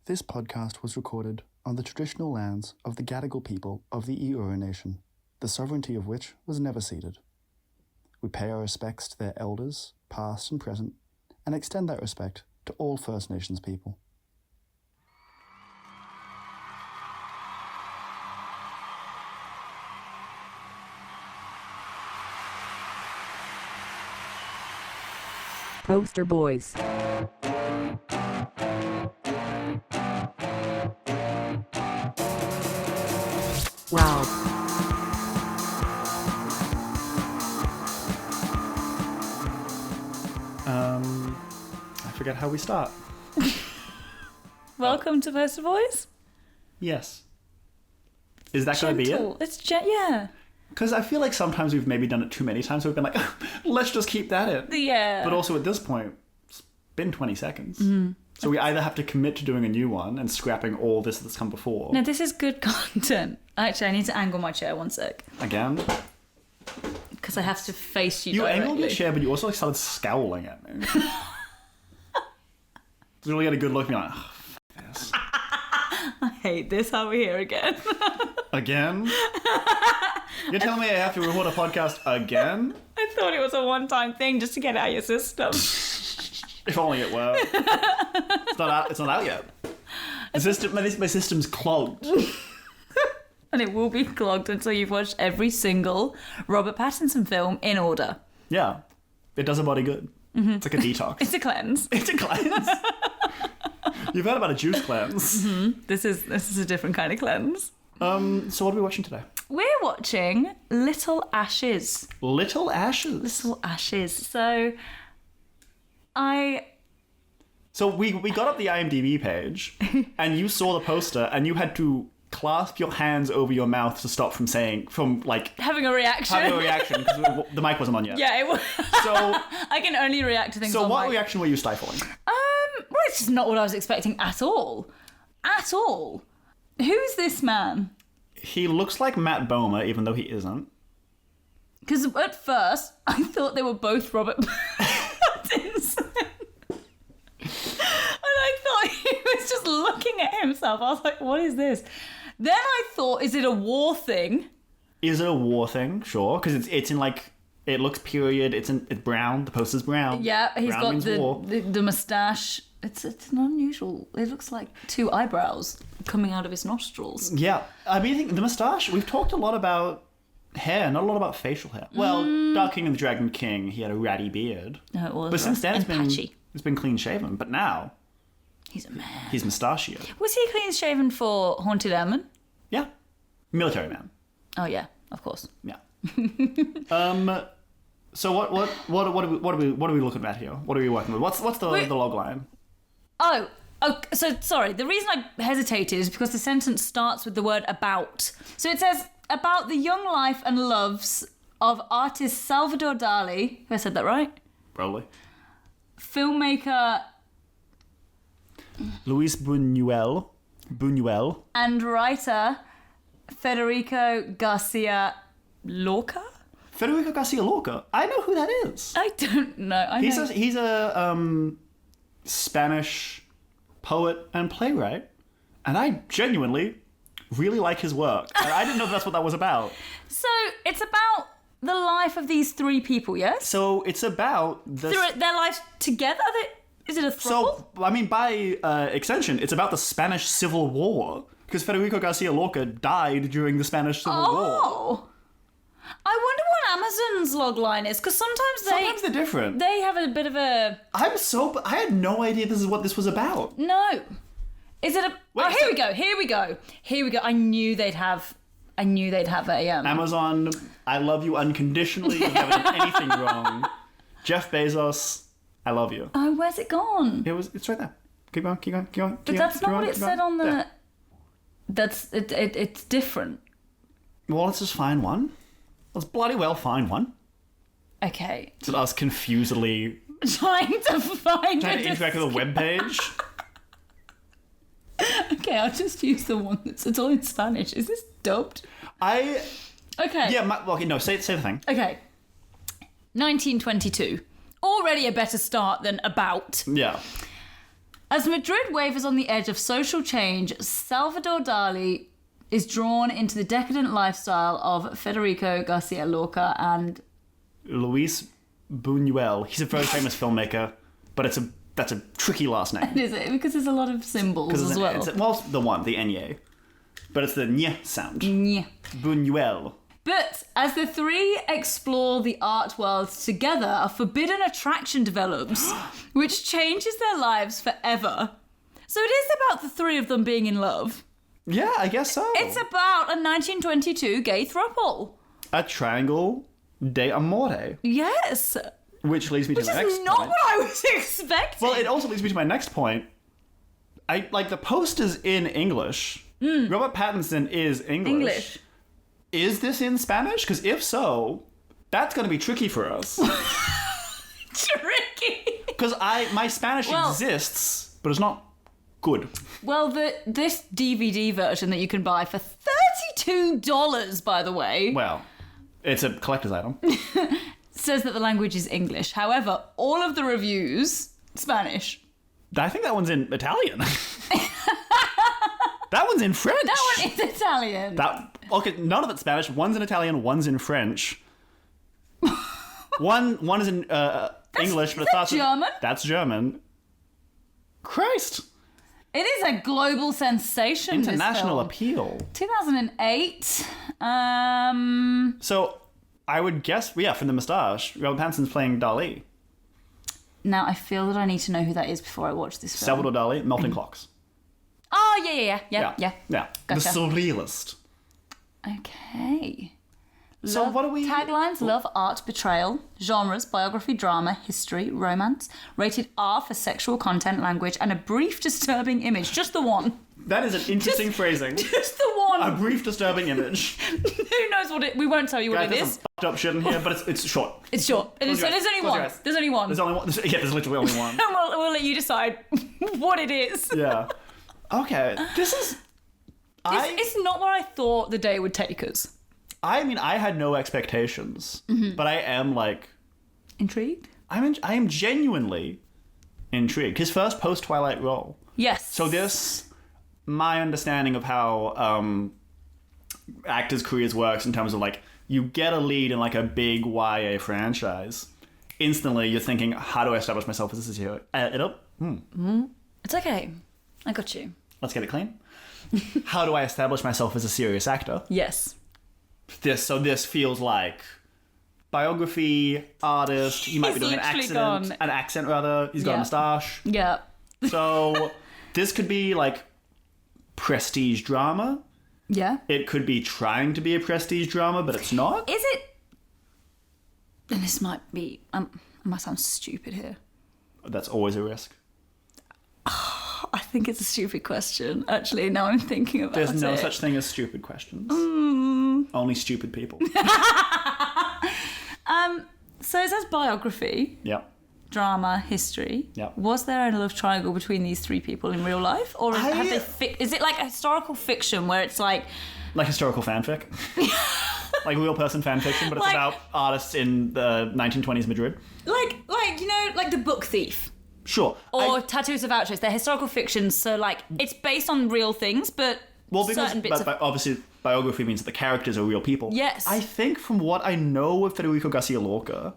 This podcast was recorded on the traditional lands of the Gadigal people of the Eora Nation, the sovereignty of which was never ceded. We pay our respects to their elders, past and present, and extend that respect to all First Nations people. Poster Boys. Wow. I forget how we start. Welcome to Poster Boys. Yes. Is that going to be it? It's yeah. Because I feel like sometimes we've maybe done it too many times, so we've been like, let's just keep that in. Yeah. But also at this point, it's been 20 seconds. Mm-hmm. So we either have to commit to doing a new one and scrapping all this that's come before. No, this is good content. Actually, I need to angle my chair one sec. Again? Because I have to face you You directly. angled your chair, but you also started scowling at me. You really had a good look and you're like, oh, f*** this. I hate this. How are we here again? Again? You're telling me I have to record a podcast again? I thought it was a one-time thing just to get it out of your system. If only it were. It's not out yet. My system's clogged. And it will be clogged until you've watched every single Robert Pattinson film in order. Yeah. It does a body good. Mm-hmm. It's like a detox. It's a cleanse. It's a cleanse. You've heard about a juice cleanse. Mm-hmm. This is a different kind of cleanse. So what are we watching today? We're watching Little Ashes. Little Ashes? Little Ashes. So we got up the IMDb page, and you saw the poster, and you had to clasp your hands over your mouth to stop from having a reaction because the mic wasn't on yet. Yeah, it was. So I can only react to things. So on what mic. reaction were you stifling? Well, it's just not what I was expecting at all. At all. Who's this man? He looks like Matt Bomer, even though he isn't. Because at first I thought they were both Robert Pattinson. And I thought he was just looking at himself. I was like, what is this? Then I thought, is it a war thing? Is it a war thing? Sure, because it's in it looks period. It's brown. The poster's brown. Yeah, he's brown got the moustache. It's an unusual. It looks like two eyebrows coming out of his nostrils. Yeah, I mean, I think the moustache. We've talked a lot about hair, not a lot about facial hair. Well, Dark King and the Dragon King, he had a ratty beard. No, it was. But since then, patchy. It's been clean shaven. But now, he's a man. He's mustachioed. Was he clean shaven for Haunted Airman? Yeah, military man. Oh yeah, of course. Yeah. So what are we looking at here? What are we working with? What's the log line? Oh, so sorry. The reason I hesitated is because the sentence starts with the word about. So it says, about the young life and loves of artist Salvador Dalí. Have I said that right? Probably. Filmmaker Luis Buñuel. And writer Federico García Lorca? Federico García Lorca? I know who that is. I don't know. He's a Spanish poet and playwright, and I genuinely really like his work. And I didn't know that's what that was about. So it's about the life of these three people, yes? So it's about their lives together. Is it a throuple? So I mean, by extension, it's about the Spanish Civil War, because Federico García Lorca died during the Spanish Civil War. Oh. I wonder what Amazon's logline is, because sometimes they're different. They have a bit of a... I had no idea this is what this was about. No. Is it a... Wait, Here we go. I knew they'd have a... Amazon, I love you unconditionally. You haven't done anything wrong. Jeff Bezos, I love you. Oh, where's it gone? It's right there. Keep going. But that's not what it said on the... Yeah. It's different. Well, let's just find one. Let's bloody well find one. Okay. It's us confusedly trying to interact with a web page. Okay, I'll just use the one it's all in Spanish. Is this dubbed? Okay. Yeah. Okay. No. Say the thing. Okay. 1922. Already a better start than about. Yeah. As Madrid wavers on the edge of social change, Salvador Dalí is drawn into the decadent lifestyle of Federico García Lorca and Luis Buñuel. He's a very famous filmmaker, but that's a tricky last name. is it? Because there's a lot of symbols as well. It's the one, the Nye. But it's the Nye sound. Nye. Buñuel. But as the three explore the art world together, a forbidden attraction develops, which changes their lives forever. So it is about the three of them being in love. Yeah, I guess so. It's about a 1922 gay throuple. A triangle de amore. Yes. Which leads me to my next point. Which is not what I was expecting. Well, it also leads me to my next point. I like the poster's in English. Robert Pattinson is English. Is this in Spanish? Because if so, that's going to be tricky for us. Tricky. Because my Spanish exists, but it's not good. Well, this DVD version that you can buy for $32, by the way. Well, it's a collector's item. Says that the language is English. However, all of the reviews, Spanish. I think that one's in Italian. That one's in French. That one is Italian. Okay, none of it's Spanish. One's in Italian, one's in French. One is in English, but it starts German? That's German. Christ. It is a global sensation. International appeal. 2008. So I would guess, from the moustache, Robert Pattinson's playing Dalí. Now I feel that I need to know who that is before I watch this film. Salvador Dalí, Melting Clocks. Oh, yeah. Yeah. Gotcha. The surrealist. Okay. So what are we... Taglines: love, art, betrayal. Genres: biography, drama, history, romance. Rated R for sexual content, language, and a brief disturbing image. Just the one. That is an interesting phrasing. Just the one. A brief disturbing image. Who knows what it... We won't tell you what it There's is. some fucked up shit in here, but it's short. It's short. There's only one. There's only one. There's only one. There's literally only one. And we'll let you decide what it is. Yeah. Okay. This is... It's not where I thought the day would take us. I mean, I had no expectations, but I am Intrigued? I am genuinely intrigued. His first post-Twilight role. Yes. So my understanding of how actors' careers works in terms of you get a lead in a big YA franchise. Instantly, you're thinking, how do I establish myself as a hero? It's okay. I got you. Let's get it clean. How do I establish myself as a serious actor? Yes. This feels like biography, artist. He might be doing an accent rather. He's got a moustache. Yeah. So this could be prestige drama. Yeah. It could be trying to be a prestige drama, but it's not. Is it? And this might be. I might sound stupid here. That's always a risk. I think it's a stupid question. Actually, now I'm thinking about it. There's no such thing as stupid questions. Only stupid people. So it says biography. Yeah. Drama, history. Yeah. Was there a love triangle between these three people in real life, or have they? Is it like a historical fiction where it's like historical fanfic, like real person fan fiction, but it's about artists in the 1920s Madrid. Like the Book Thief. Sure. Or Tattoos of Outrageous. They're historical fictions, so it's based on real things, but obviously biography means that the characters are real people. Yes. I think from what I know of Federico García Lorca,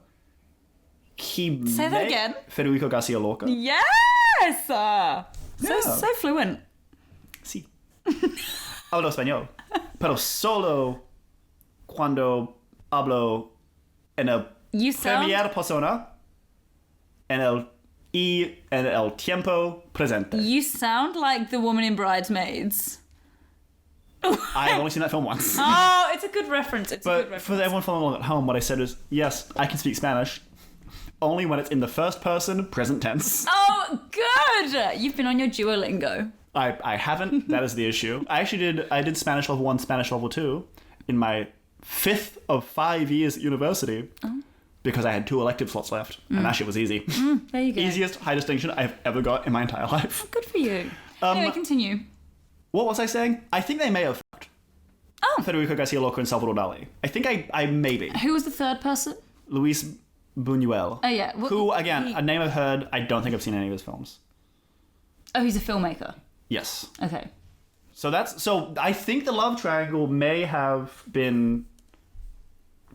Say that again. Federico García Lorca. Yes! Yeah. So fluent. Sí. Hablo español. Pero solo cuando hablo en el primera persona en el tiempo presente. You sound like the woman in Bridesmaids. I've only seen that film once. Oh, it's a good reference. But for everyone following along at home, what I said is, yes, I can speak Spanish. Only when it's in the first person, present tense. Oh, good! You've been on your Duolingo. I haven't. That is the issue. I did Spanish level 1, Spanish level 2 in my 5th of 5 years at university because I had 2 elective slots left. And that shit was easy. There you go. Easiest high distinction I've ever got in my entire life. Good for you. Anyway, continue. What was I saying? I think they may have Federico García Lorca and Salvador Dalí. I think I maybe. Who was the third person? Luis Buñuel. Oh, yeah. Who, again, a name I've heard. I don't think I've seen any of his films. Oh, he's a filmmaker. Yes. Okay. So I think the love triangle may have been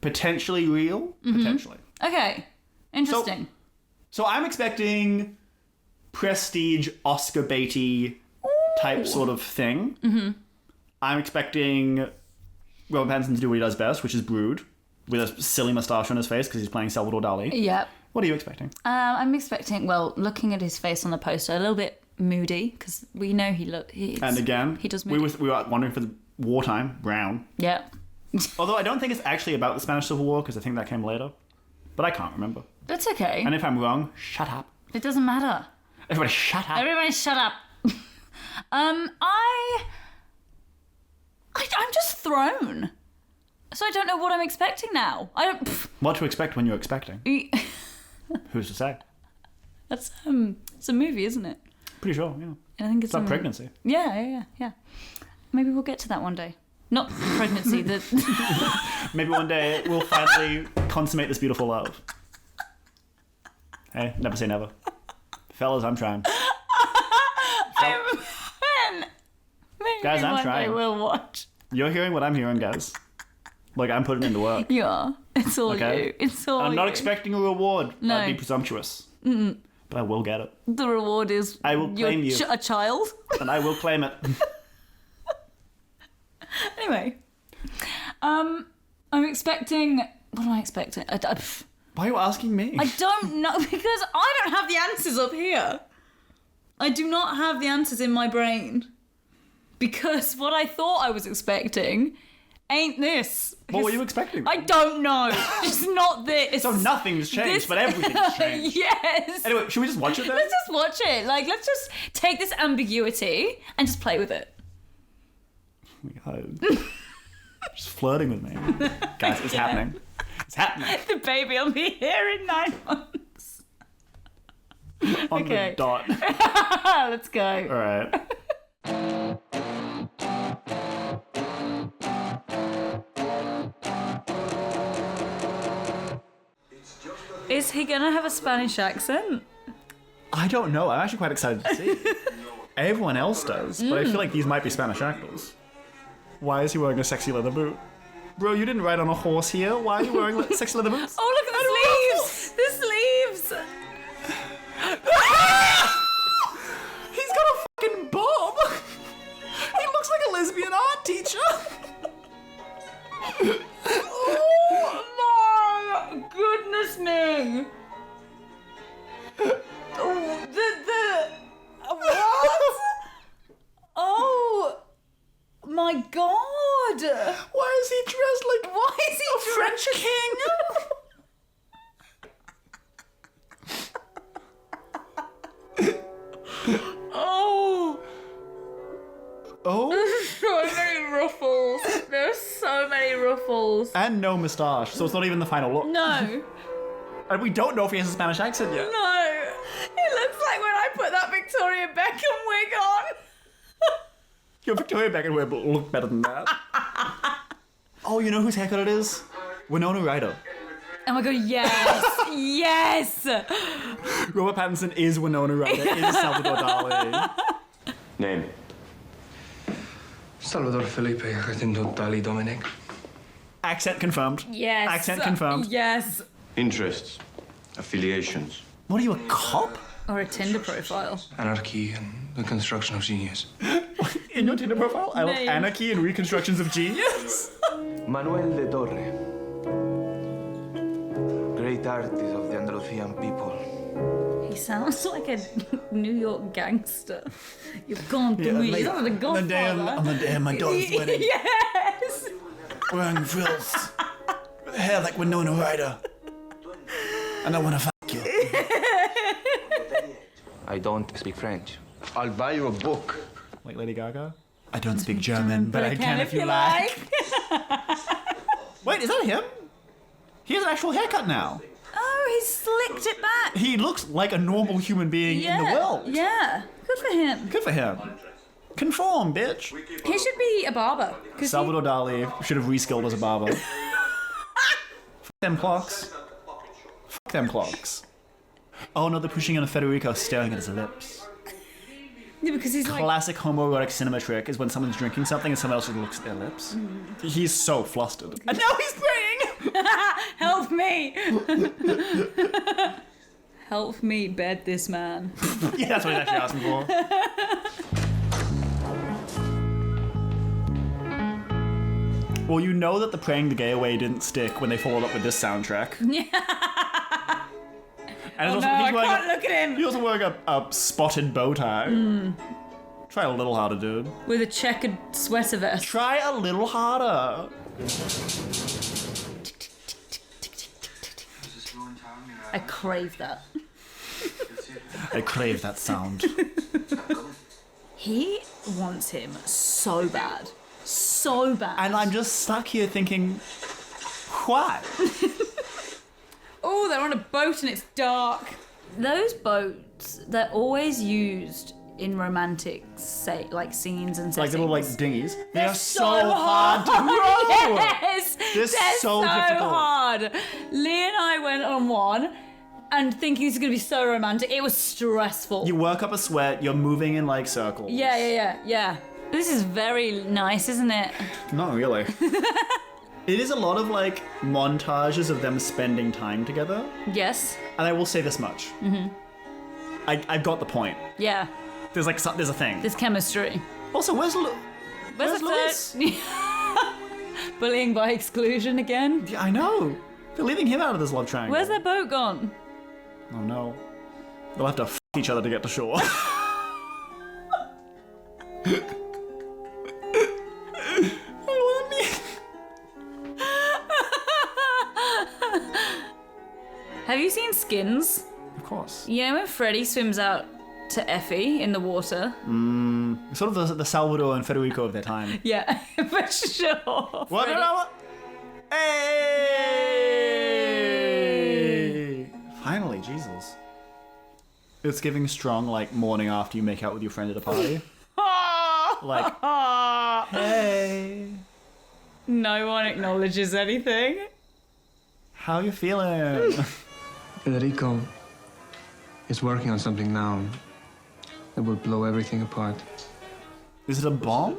potentially real. Potentially. Okay. Interesting. So I'm expecting prestige Oscar baity type sort of thing. Mm-hmm. I'm expecting Robert Pattinson to do what he does best, which is brood, with a silly moustache on his face because he's playing Salvador Dalí. Yep. What are you expecting? I'm expecting, well, looking at his face on the poster, a little bit moody, because we know he And again, he does we moody. were wondering for the wartime, brown. Yeah. Although I don't think it's actually about the Spanish Civil War, because I think that came later. But I can't remember. That's okay. And if I'm wrong, shut up. It doesn't matter. Everybody shut up. Everybody shut up. I'm just thrown. So I don't know what I'm expecting now. What to expect when you're expecting? Who's to say? That's it's a movie, isn't it? Pretty sure, yeah. I think It's about pregnancy. Yeah. Maybe we'll get to that one day. Not pregnancy, Maybe one day we'll finally consummate this beautiful love. Hey, never say never. Fellas, I'm trying. Maybe Guys, I'm one trying. day we'll watch. You're hearing what I'm hearing, guys. Like, I'm putting into work. Yeah, it's all Okay? you. It's all I'm not you. expecting a reward. No. That'd be presumptuous. But I will get it. The reward is I will claim you. A child. And I will claim it. Anyway, I'm expecting. What am I expecting? Why are you asking me? I don't know, because I don't have the answers up here. I do not have the answers in my brain. Because what I thought I was expecting ain't this. What were you expecting? I don't know. Just not this. So nothing's changed, but everything's changed. Yes. Anyway, should we just watch it then? Let's just watch it. Like, let's just take this ambiguity and just play with it. Oh my God. Just flirting with me. Guys, it's happening. It's happening. The baby will be here in 9 months. On Okay. the dot. Let's go. All right. Is he gonna have a Spanish accent? I don't know. I'm actually quite excited to see. Everyone else does, but I feel like these might be Spanish actors. Why is he wearing a sexy leather boot? Bro, you didn't ride on a horse here. Why are you wearing sexy leather boots? Oh, look at the sleeves! The sleeves! He's got a fucking bob! He looks like a lesbian art teacher! Oh my goodness me! What? Oh my god! Why is he dressed like Why is he a French king? Oh! Oh? So many ruffles. There's so many ruffles. And no moustache, so it's not even the final look. No. And we don't know if he has a Spanish accent yet. No. It looks like when I put that Victoria Beckham wig on. Your Victoria Beckham will look better than that. Oh, you know whose haircut it is? Winona Ryder. Oh my god, yes! Yes! Robert Pattinson is Winona Ryder, is Salvador Dalí. Name? Salvador Felipe Jacinto Dalí Dominic. Accent confirmed. Yes. Accent confirmed. Yes. Interests? Affiliations? What are you, a cop? Or a Tinder profile. Anarchy and the construction of genius. In your Tinder profile, I love Name. anarchy and reconstructions of genius. Manuel de Torre. Great artist of the Andalusian people. He sounds like a New York gangster. You've gone to me. He's not the Godfather. on the day of my daughter's wedding, Yes! wearing frills, with hair like Winona Ryder. And I want to fuck you. I don't speak French. I'll buy you a book. Like Lady Gaga? I don't speak German, but I can if you like. Wait, is that him? He has an actual haircut now. Oh, he slicked it back. He looks like a normal human being in the world. Yeah. Good for him. Good for him. Conform, bitch. He should be a barber. Salvador Dalí should have reskilled as a barber. Fuck them clocks. Fuck them clocks. Oh no, they're pushing in a Federico staring at his lips. Yeah, because he's like, classic homoerotic cinema trick is when someone's drinking something and someone else just looks at their lips. He's so flustered. And now he's praying! help me! Help me bed this man. Yeah, that's what he's actually asking for. Well, you know that the praying the gay away didn't stick when they followed up with this soundtrack. Yeah. And Oh it's no, also, I can't look at him! He's also wearing a spotted bow tie. Try a little harder, dude. With a checkered sweater vest. Try a little harder. I crave that. I crave that sound. He wants him so bad. So bad. And I'm just stuck here thinking, why? Oh, they're on a boat and it's dark. Those boats, they're always used in romantic, like scenes and settings. Like little dinghies. They're so so hard to row. Yes, They're so difficult. hard. Lee and I went on one, and thinking this is gonna be so romantic. It was stressful. You work up a sweat. You're moving in like circles. Yeah. This is very nice, isn't it? Not really. It is a lot of like montages of them spending time together. Yes. And I will say this much. I've got the point. Yeah. There's a thing. There's chemistry. Also, where's Where's the Luis? third? Bullying by exclusion again. Yeah, I know. They're leaving him out of this love triangle. Where's their boat gone? Oh no. They'll have to f each other to get to shore. Have you seen Skins? Of course. You know when Freddie swims out to Effie in the water? Sort of the Salvador and Federico of their time. Yeah, for sure. What? Freddie- Hey! Finally, Jesus. It's giving strong, like, morning after you make out with your friend at a party. Like, hey, No one acknowledges anything. how you feeling? Federico is working on something now that will blow everything apart. Is it a bomb?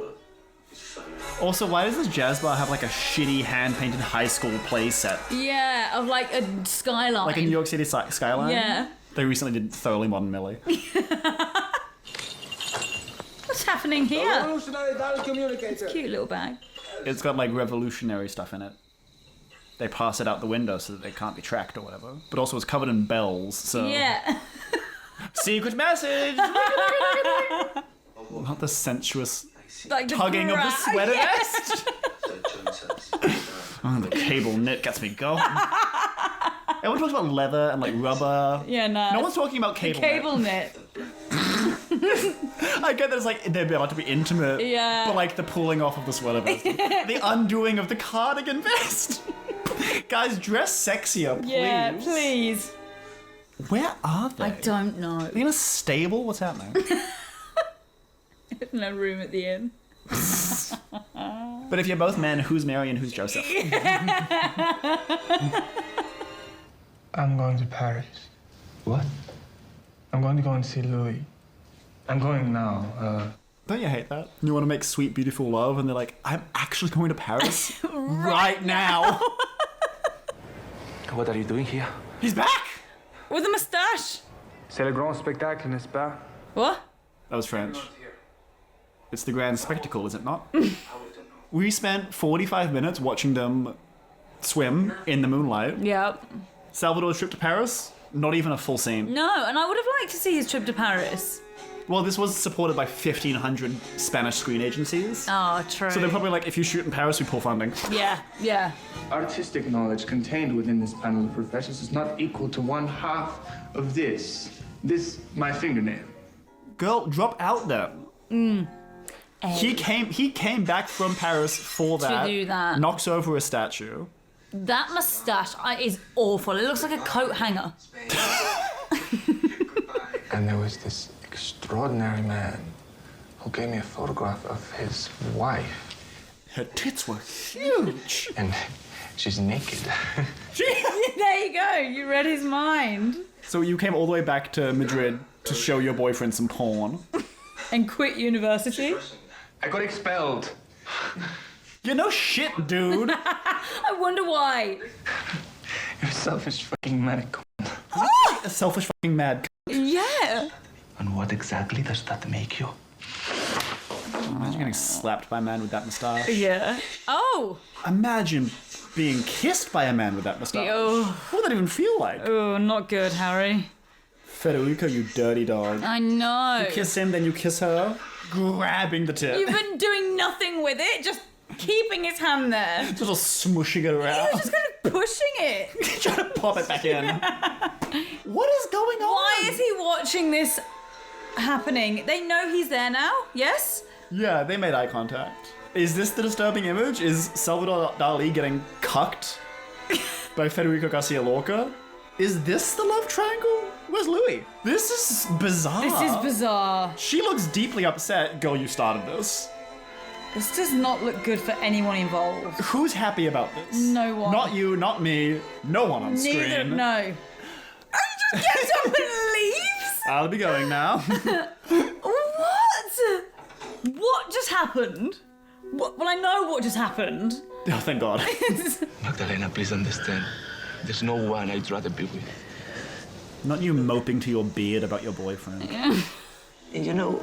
Also, why does this jazz bar have like a shitty hand-painted high school play set? Yeah, of like a skyline. Like a New York City skyline? Yeah. They recently did Thoroughly Modern Millie. What's happening here? Revolutionary dial communicator. Cute little bag. It's got like revolutionary stuff in it. They pass it out the window so that they can't be tracked or whatever. But also it's covered in bells, so... Yeah. Secret message! Not the sensuous Like the tugging of the sweater Yeah. vest. Oh, the cable knit gets me going. Everyone talks about leather and like rubber. Yeah, no. No one's talking about cable. Cable knit. I get that it's like they're about to be intimate. Yeah. But like the pulling off of the sweater vest, the undoing of the cardigan vest. Guys, dress sexier, please. Yeah, please. Where are they? I don't know. Are they in a stable? What's happening? No room at the inn. But if you're both men, who's Mary and who's Joseph? I'm going to Paris. What? I'm going to go and see Louis. I'm going now. Don't you hate that? You want to make sweet, beautiful love, and they're like, I'm actually going to Paris right now. What are you doing here? He's back! With a moustache. C'est le grand spectacle, n'est-ce pas? What? That was French. It's the grand spectacle, is it not? We spent 45 minutes watching them swim in the moonlight. Yep. Salvador's trip to Paris, not even a full scene. No, and I would have liked to see his trip to Paris. Well, this was supported by 1,500 Spanish screen agencies. Oh, true. So they're probably like, if you shoot in Paris, we pull funding. Yeah. Artistic knowledge contained within this panel of professions is not equal to 1/2 of this. This, my fingernail. Girl, drop out then. He came back from Paris for that. do that. Knocks over a statue. That moustache is awful. It looks like a coat hanger. And there was this extraordinary man who gave me a photograph of his wife. Her tits were huge. And she's naked. There you go. You read his mind. So you came all the way back to Madrid to show your boyfriend some porn. and quit university. I got expelled. You're no shit, dude. I wonder why. You're a selfish fucking manic. A selfish fucking mad. Yeah. And what exactly does that make you? Imagine getting slapped by a man with that moustache. Yeah. Oh. Imagine being kissed by a man with that moustache. Oh. What would that even feel like? Oh, not good, Harry. Federico, you dirty dog. I know. You kiss him, then you kiss her, grabbing the tip. You've been doing nothing with it, just keeping his hand there. Just smushing it around. You're just kind of pushing it. Trying to pop it back in. What is going on? Why is he watching this happening? They know he's there now, yes? Yeah, they made eye contact. Is this the disturbing image? Is Salvador Dalí getting cucked by Federico García Lorca? Is this the love triangle? Where's Louis? This is bizarre. This is bizarre. She looks deeply upset. Girl, you started this. This does not look good for anyone involved. Who's happy about this? No one. Not you, not me. No one on screen. Neither, no. And he just gets up and leaves? I'll be going now. What? What just happened? What? Well, I know what just happened. Oh, thank God. Magdalena, please understand. There's no one I'd rather be with. Not you moping to your beard about your boyfriend. You know,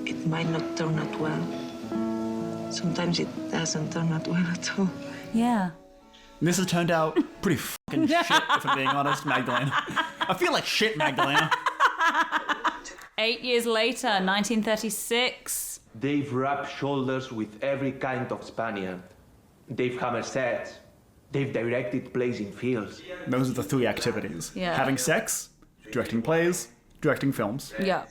it might not turn out well. Sometimes it doesn't turn out well at all. Yeah. This has turned out pretty fucking shit, if I'm being honest, Magdalena. I feel like shit, Magdalena. 8 years later, 1936. They've rubbed shoulders with every kind of Spaniard. They've hammered sets. They've directed plays in fields. Those are the three activities. Yeah. Having sex, directing plays, directing films. Yeah.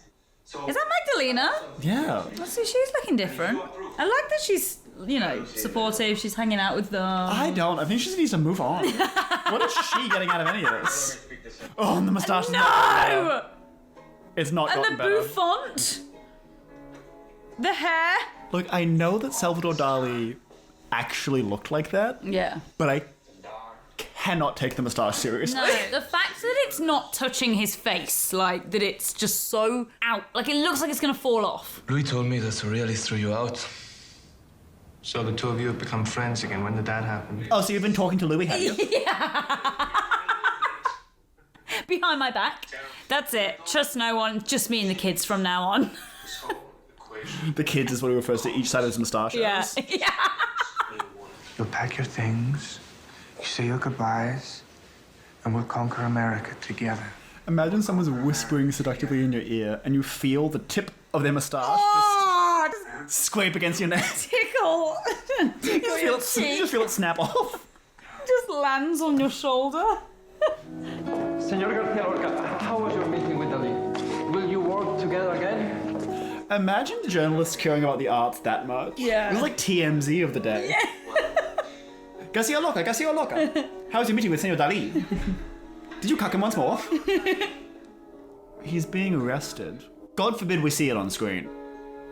Is that Magdalena? Yeah. See, she's looking different. I like that she's, you know, supportive. She's hanging out with them. I don't. I think she just needs to move on. What is she getting out of any of this? Oh, and the moustache is not gotten better. It's not And gotten the better. bouffant. The hair. Look, I know that Salvador Dalí actually looked like that, Yeah. but I cannot take the moustache seriously. No, the fact that it's not touching his face, like, that it's just so out, like, it looks like it's gonna fall off. Louis told me that Surrealist threw you out. So the two of you have become friends again. When did that happen? Oh, so you've been talking to Louis, have you? Behind my back. That's it. Trust no one, just me and the kids from now on. The kids is what he refers to each side of his moustache Yeah. as. Yeah. You'll pack your things, you say your goodbyes, and we'll conquer America together. Imagine someone's whispering seductively in your ear and you feel the tip of their moustache Oh, just scrape against your neck. tickle. You just feel it snap off. Just lands on your shoulder. Senor García Lorca, how was your meeting with Dalí? Will you work together again? Imagine the journalists caring about the arts that much. Yeah. It was like TMZ of the day. Yeah. García Lorca. How's your meeting with Senor Dalí? Did you cuck him once more? He's being arrested. God forbid we see it on screen.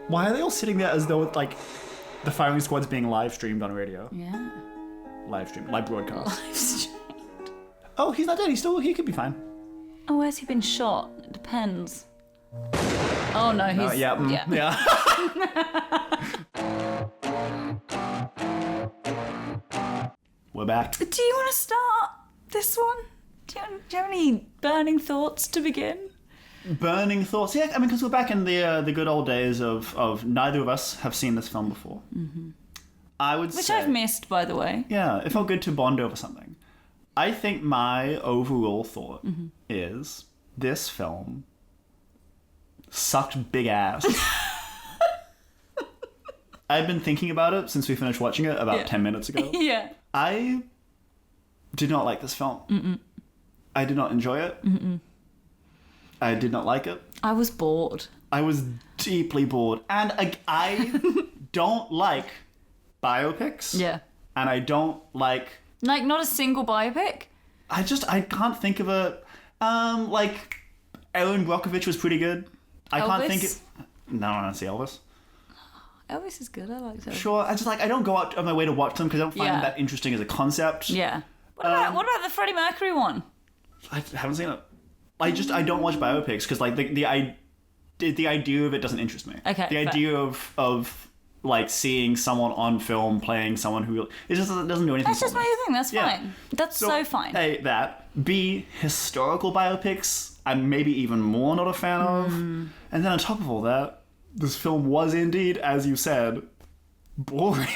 Why are they all sitting there as though, like, the firing squad's being live streamed on radio? Yeah. Live broadcast. Oh, he's not dead. He could be fine. Oh, where's he been shot? It depends. Oh no, he's Yeah. We're back. Do you want to start this one? Do you have any burning thoughts to begin? Burning thoughts. Yeah, I mean, because we're back in the good old days of neither of us have seen this film before. Mm-hmm. I would Which say... I've missed, by the way. Yeah, it felt good to bond over something. I think my overall thought is this film sucked big ass. I've been thinking about it since we finished watching it about 10 minutes ago. Yeah. I did not like this film. I did not enjoy it. I did not like it. I was bored. I was deeply bored. And I don't like biopics. Yeah. And I don't like... Like, not a single biopic? I can't think of a... like, Aaron Brockovich was pretty good. I can't think of... No, I don't see Elvis. Elvis is good, I like that. Sure, I don't go out of my way to watch them because I don't find them that interesting as a concept. Yeah. What about the Freddie Mercury one? I haven't seen it. I don't watch biopics because, like, the idea of it doesn't interest me. Okay, The fair. idea of like seeing someone on film playing someone who it just doesn't do anything. That's just for me. my thing. That's Yeah. fine. That's so fine. A, that. B, historical biopics, I'm maybe even more not a fan of. And then on top of all that, this film was indeed, as you said, boring.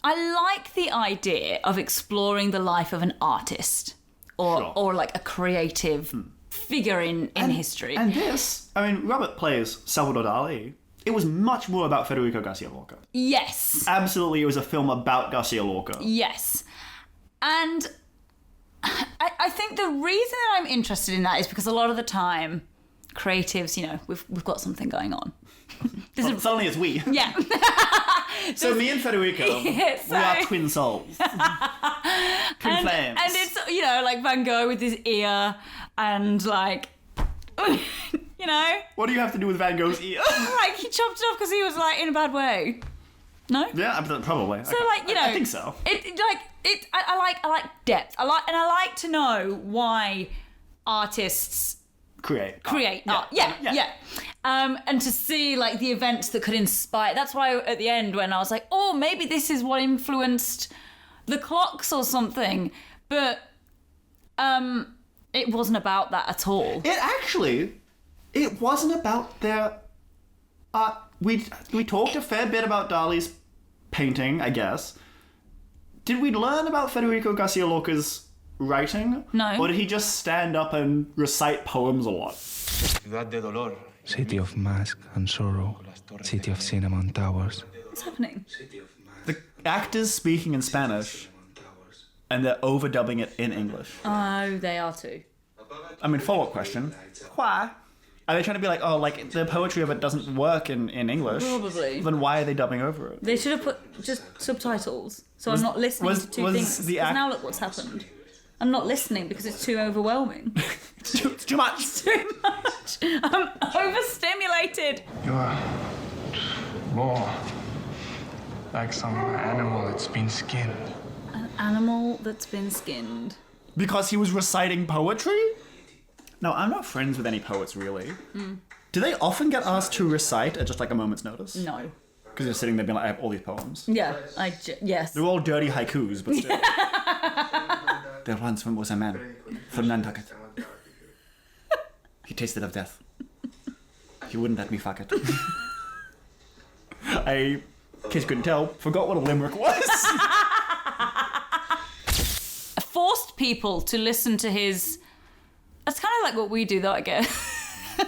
I like the idea of exploring the life of an artist or like a creative figure in history. And this, I mean, Robert plays Salvador Dalí. It was much more about Federico García Lorca. Yes. Absolutely, it was a film about García Lorca. Yes. And I think the reason that I'm interested in that is because a lot of the time, creatives, you know, we've got something going on. Suddenly it's we. Yeah. So me and Federico, we are twin souls. Twin flames. And it's, you know, like Van Gogh with his ear and like, you know. What do you have to do with Van Gogh's ear? Like he chopped it off because he was like in a bad way. No? Yeah, probably. So like, you know. I think so. I like depth. I like to know why artists create art. Yeah. And to see like the events that could inspire. That's why at the end when I was like, oh, maybe this is what influenced the clocks or something. But it wasn't about that at all. It wasn't about their art. We talked a fair bit about Dali's painting, I guess. Did we learn about Federico García Lorca's writing? No. Or did he just stand up and recite poems a lot? City of mask and sorrow, city of cinnamon towers. What's happening? The actors speaking in Spanish, and they're overdubbing it in English. Oh, they are too. I mean, follow-up question. Why? Are they trying to be like, oh, like, the poetry of it doesn't work in English? Probably. Then why are they dubbing over it? They should have put just subtitles, so I'm not listening to two things. Because now look what's happened. I'm not listening because it's too overwhelming. It's too much. It's too much. I'm overstimulated. You're more like some animal that's been skinned. An animal that's been skinned. Because he was reciting poetry? No, I'm not friends with any poets, really. Do they often get asked to recite at just like a moment's notice? No. Because they're sitting there being like, I have all these poems. Yeah, yes. They're all dirty haikus, but still. There once was a man from Nantucket. He tasted of death. He wouldn't let me fuck it. I, in case you couldn't tell, forgot what a limerick was. Forced people to listen to his... That's kind of like what we do, though, I guess.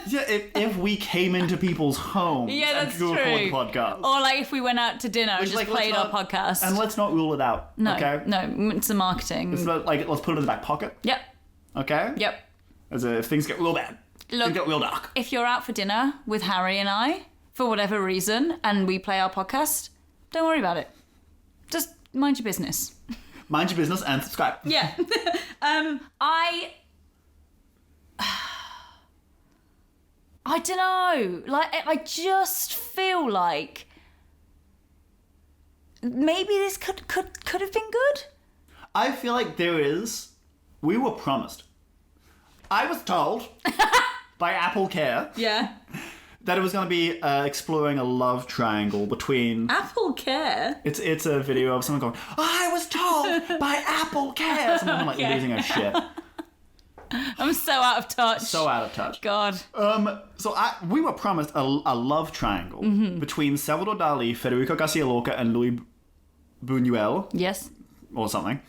Yeah, if we came into people's homes and do a podcast. Or like if we went out to dinner and just played our podcast. And let's not rule it out, No, okay? no, it's the marketing. It's not, like, let's put it in the back pocket, Yep, okay? yep. As if things get real bad. Look, Things get real dark. if you're out for dinner with Harry and I, for whatever reason, and we play our podcast, don't worry about it. Just mind your business. Mind your business and subscribe. Yeah. I don't know. Like, I just feel like maybe this could have been good. I feel like we were promised. I was told by Apple Care Yeah. that it was going to be exploring a love triangle between... Apple Care. It's a video of someone going, I was told by Apple Care. Someone like Okay. losing her shit. I'm so out of touch. So out of touch. God. So we were promised a love triangle between Salvador Dalí, Federico García Lorca, and Louis Buñuel, Yes. or something.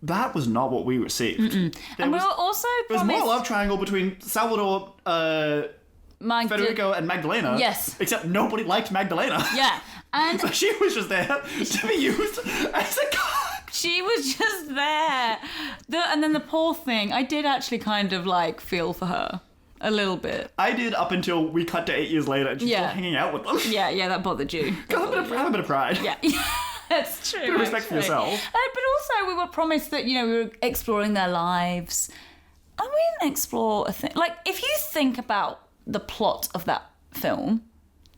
That was not what we received. And we were also There was promised... more love triangle between Salvador, Federico, and Magdalena. Yes. Except nobody liked Magdalena. Yeah. And So she was just there to be used as a cock. she was just there. And then the poor thing, I did actually kind of like feel for her a little bit. I did up until we cut to 8 years later and she's still hanging out with them. Yeah, that bothered you. Have a bit of pride. Yeah. That's true. Bit of respect for actually. yourself. But also we were promised that, we were exploring their lives. And we didn't explore a thing. Like, if you think about the plot of that film,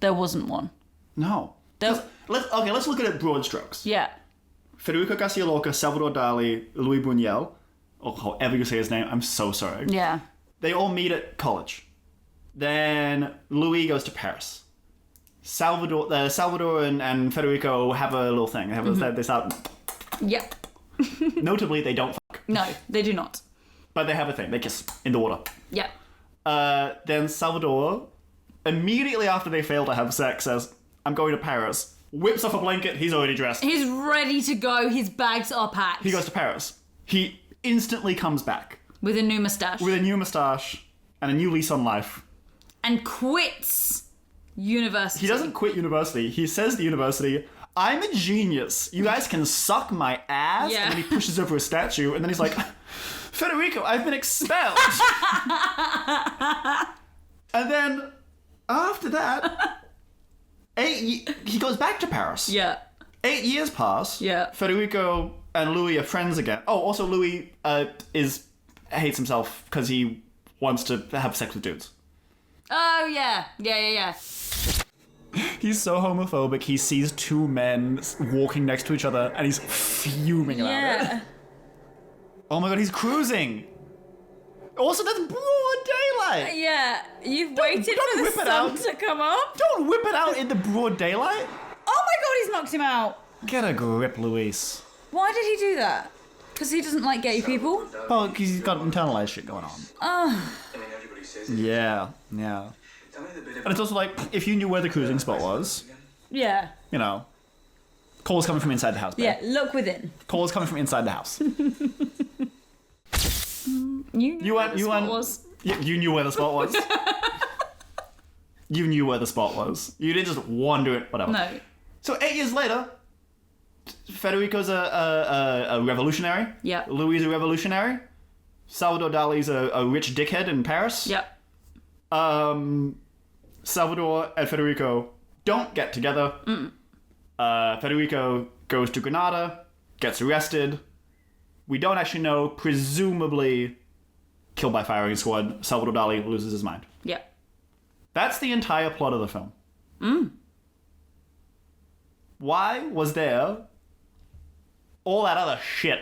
there wasn't one. No. Let's look at it broad strokes. Yeah. Federico García Lorca, Salvador Dalí, Louis Buñuel, or however you say his name, I'm so sorry. Yeah. They all meet at college. Then Louis goes to Paris. Salvador and Federico have a little thing. They start... Yep. Notably, they don't fuck. No, they do not. But they have a thing. They kiss in the water. Yep. Then Salvador, immediately after they fail to have sex, says, I'm going to Paris. Whips off a blanket. He's already dressed. He's ready to go. His bags are packed. He goes to Paris. He instantly comes back. With a new moustache. With a new moustache and a new lease on life. And quits university. He doesn't quit university. He says to university, I'm a genius. You guys can suck my ass. Yeah. And then he pushes over a statue. And then he's like, Federico, I've been expelled. And then after that, he goes back to Paris. Yeah. 8 years pass. Yeah. Federico and Louis are friends again. Oh, also Louis hates himself because he wants to have sex with dudes. Oh, yeah. Yeah. He's so homophobic, he sees two men walking next to each other and he's fuming about it. Oh my god, he's cruising! Also, that's broad daylight! Yeah, you've waited for the sun to come up? Don't whip it out in the broad daylight! Oh my god, he's knocked him out! Get a grip, Luis. Why did he do that? Because he doesn't like gay people? Well, because he's got internalized shit going on. Oh. Yeah. And it's also like, if you knew where the cruising spot was, Yeah. you know, calls coming from inside the house. Babe. Yeah, look within. Calls coming from inside the house. You knew where the spot was. You knew where the spot was. You knew where the spot was. You didn't just wander it, whatever. No. So 8 years later, Federico's a revolutionary. Yeah. Louis is a revolutionary. Salvador Dali's a rich dickhead in Paris. Yep. Salvador and Federico don't get together. Federico goes to Granada, gets arrested. We don't actually know, presumably killed by firing squad. Salvador Dali loses his mind. Yep. That's the entire plot of the film. Why was there all that other shit?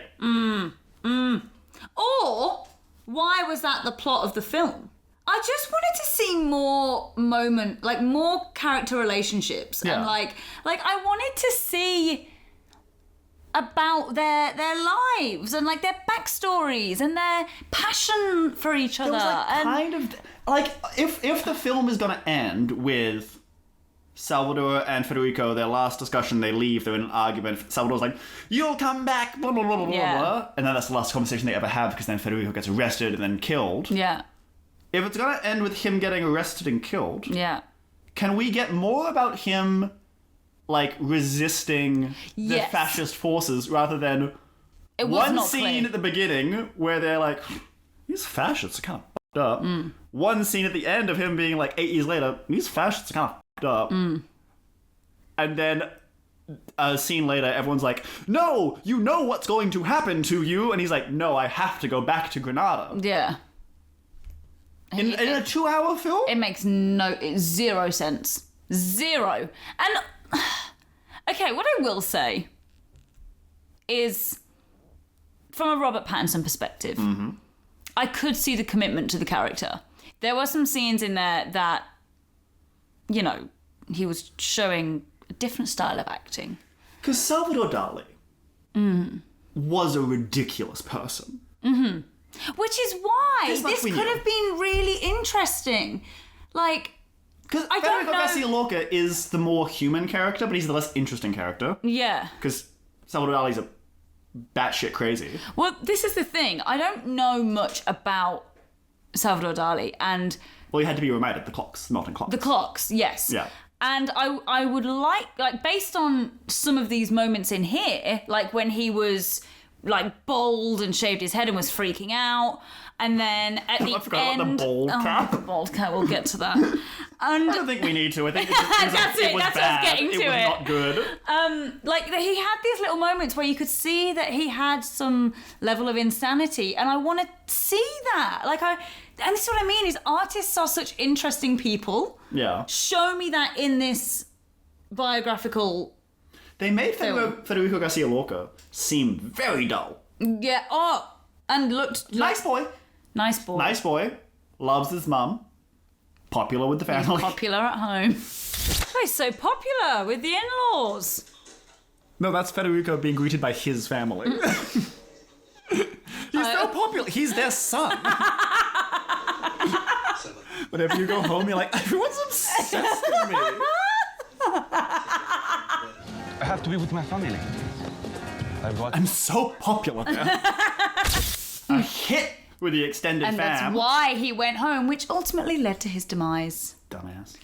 Or, why was that the plot of the film? I just wanted to see more more character relationships. Yeah. And like I wanted to see about their lives and like their backstories and their passion for each other. It was like and kind of like if the film is gonna end with Salvador and Federico, their last discussion, they leave, they're in an argument. Salvador's like, you'll come back, blah, blah, blah, blah, blah. And then that's the last conversation they ever have because then Federico gets arrested and then killed. Yeah. If it's gonna end with him getting arrested and killed, Yeah. can we get more about him, like, resisting the Yes. fascist forces rather than It was one not scene clear. at the beginning where they're like, these fascists are kind of fucked up. One scene at the end of him being like 8 years later, these fascists are kind of fucked up. And then a scene later, everyone's like, no, you know what's going to happen to you. And he's like, no, I have to go back to Granada. Yeah. In a 2-hour film? It makes zero sense. Zero. And, okay, what I will say is, from a Robert Pattinson perspective, I could see the commitment to the character. There were some scenes in there that, you know, he was showing a different style of acting. Because Salvador Dalí was a ridiculous person. Which is why this could have been really interesting. Like, because I don't Federico know. García Lorca is the more human character, but he's the less interesting character. Yeah. Because Salvador Dali's a batshit crazy. Well, this is the thing. I don't know much about Salvador Dalí and Well, he had to be reminded, the clocks, melting clocks. the clocks, yes. Yeah. And I would like, based on some of these moments in here, like when he was, like, bald and shaved his head and was freaking out, and then at the I forgot about end... the bald cap. The bald cap, we'll get to that. And I don't think we need to. I think it was That's it, it was that's bad. what's getting to it was it. not good. like, he had these little moments where you could see that he had some level of insanity, and I want to see that. And this is what I mean, is artists are such interesting people. Yeah. Show me that in this biographical... They made Federico García Lorca seem very dull. Yeah, and looked... Nice boy. Nice boy. Nice boy. Loves his mum. popular with the family. Popular at home. Oh, he's so popular with the in-laws. No, that's Federico being greeted by his family. He's so popular. He's their son. Whenever you go home, you're like, everyone's obsessed with me. I have to be with my family. I'm so popular there. A hit with the extended And fam. that's why he went home, which ultimately led to his demise. Dumbass.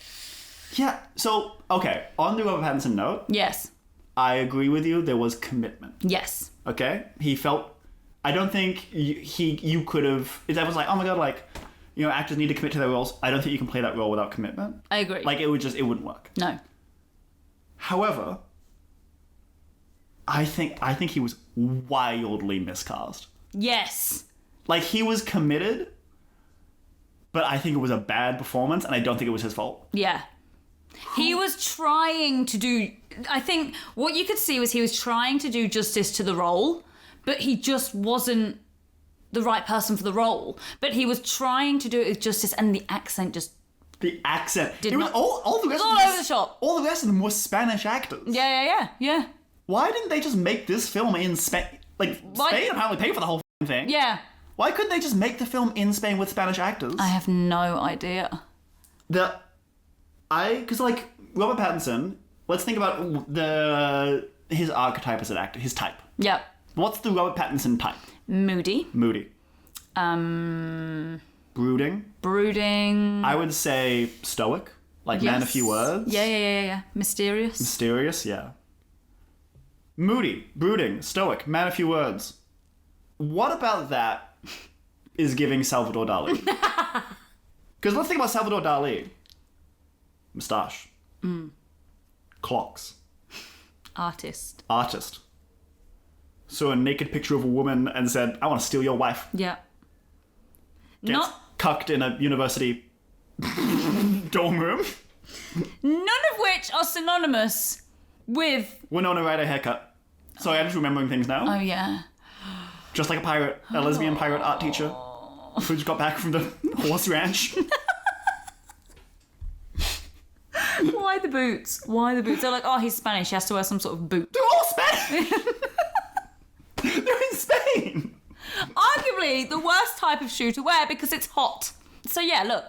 Yeah, so, okay, on the Robert Pattinson note, Yes. I agree with you, there was commitment. Yes. Okay? He felt... I don't think you could have... If that was like, oh my god, like, you know, actors need to commit to their roles, I don't think you can play that role without commitment. I agree. Like, it wouldn't work. No. However, I think he was wildly miscast. Yes. Like, he was committed, but I think it was a bad performance, and I don't think it was his fault. Yeah. He was trying to do... I think what you could see was he was trying to do justice to the role, but he just wasn't the right person for the role. But he was trying to do it with justice, and the accent just... The accent. Did it was not- all the rest all of them over the shop. All the rest of them were Spanish actors. Yeah. Why didn't they just make this film in Spain? Like, Why- Spain apparently paid for the whole thing. Yeah. Why couldn't they just make the film in Spain with Spanish actors? I have no idea. Because, like, Robert Pattinson, let's think about his archetype as an actor, his type. Yep. What's the Robert Pattinson type? Moody. Brooding. I would say stoic, like man of few words. Yeah. Mysterious, yeah. Moody, brooding, stoic, man of few words. What about that is giving Salvador Dalí? Because let's think about Salvador Dalí. Moustache. Clocks. Artist. Saw a naked picture of a woman and said, I want to steal your wife. Yeah. Gets cucked in a university dorm room. None of which are synonymous with... Winona Ryder haircut. Sorry, I'm just remembering things now. Oh, yeah. Just like a pirate, a lesbian pirate art teacher who just got back from the horse ranch. Why the boots? They're like, oh, he's Spanish. He has to wear some sort of boot. They're all Spanish! They're in Spain! Arguably the worst type of shoe to wear because it's hot. So, yeah, look.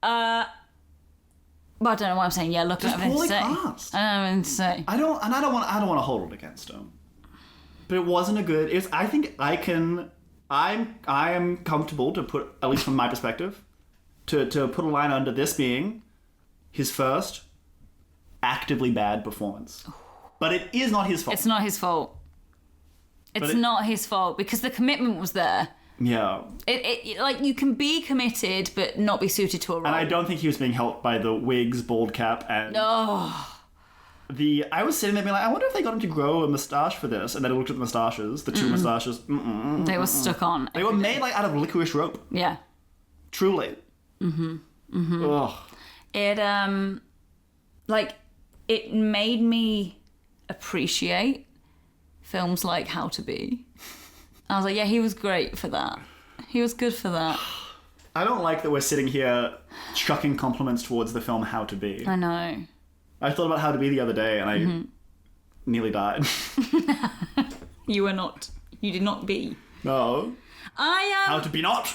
Well, I don't know why I'm saying, yeah, look. Just poorly cast. I don't know what to say. I don't want to hold it against him. But it wasn't a good... I think I am comfortable to put, at least from my perspective, to put a line under this being his first actively bad performance. But it is not his fault. It's not his fault. It's not his fault because the commitment was there. Yeah. It like you can be committed but not be suited to a role. And I don't think he was being helped by the wigs, bald cap, and... I was sitting there being like, I wonder if they got him to grow a moustache for this. And then I looked at the moustaches, the two moustaches. They were stuck on. They were made like out of licorice rope. Yeah. Truly. Ugh. It it made me appreciate films like How to Be. I was like, yeah, he was great for that. He was good for that. I don't like that we're sitting here chucking compliments towards the film How to Be. I know. I thought about How to Be the other day and I nearly died. You did not be. No. How to be not.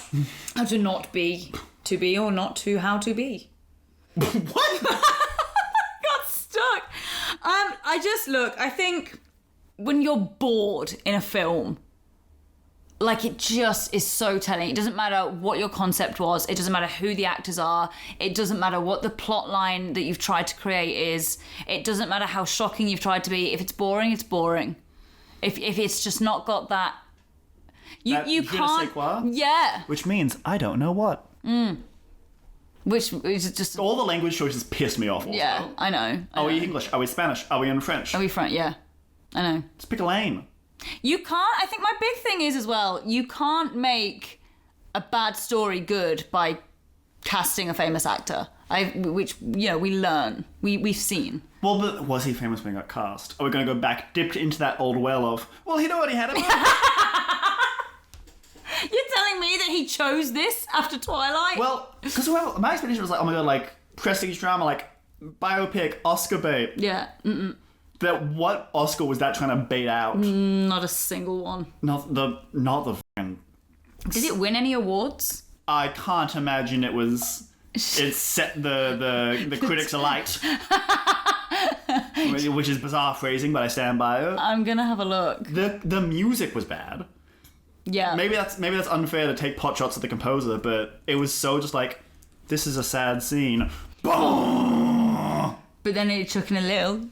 How to not be. To be or not to how to be. What? Got stuck. I think when you're bored in a film, like it just is so telling. It doesn't matter what your concept was. It doesn't matter who the actors are. It doesn't matter what the plot line that you've tried to create is. It doesn't matter how shocking you've tried to be. If it's boring, it's boring. If it's just not got that... You je ne sais can't... quoi? Yeah. Which means I don't know what. Which is just... All the language choices pissed me off also. Yeah, I know. Are we English? Are we Spanish? Are we in French? Are we French? Yeah. I know. Just pick a lane. You can't... I think my big thing is as well, you can't make a bad story good by casting a famous actor. Which, we learn. We've seen. Well, but was he famous when he got cast? Are we going to go back, dipped into that old well of, well, he'd already had it. You're telling me that he only chose this after Twilight? Well, because my expectation was like, oh my god, like prestige drama, like biopic, Oscar bait. Yeah. That what Oscar was that trying to bait out? Not a single one. Not the fucking. Did it win any awards? I can't imagine it was. It set the critics alight, which is bizarre phrasing, but I stand by it. I'm gonna have a look. The music was bad. Yeah. Maybe that's unfair to take pot shots at the composer, but it was so just like, this is a sad scene. Boom! But then it took in a little.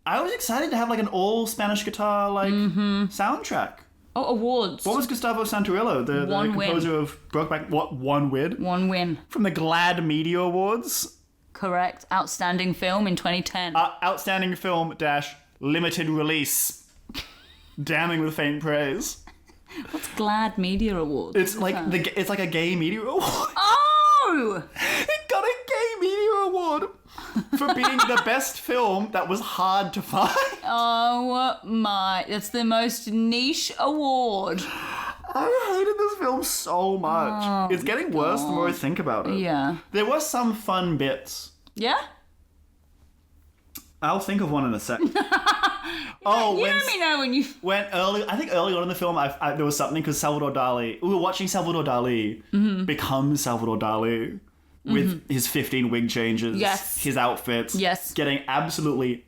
I was excited to have like an all Spanish guitar soundtrack. Oh, awards. What was Gustavo Santarillo, the composer of Brokeback? What, One Win? One win. From the GLAAD Media Awards. Correct. Outstanding film in 2010. Outstanding film - limited release. Damning with faint praise. What's GLAAD Media Awards? It's like it's like a gay media award. Oh! It got a gay media award for being the best film that was hard to find. Oh my! That's the most niche award. I hated this film so much. Oh, it's getting worse the more I think about it. Yeah. There were some fun bits. Yeah? I'll think of one in a sec. You let me know when you... I think early on in the film, there was something because Salvador Dalí... We were watching Salvador Dalí become Salvador Dalí with his 15 wig changes, his outfits, getting absolutely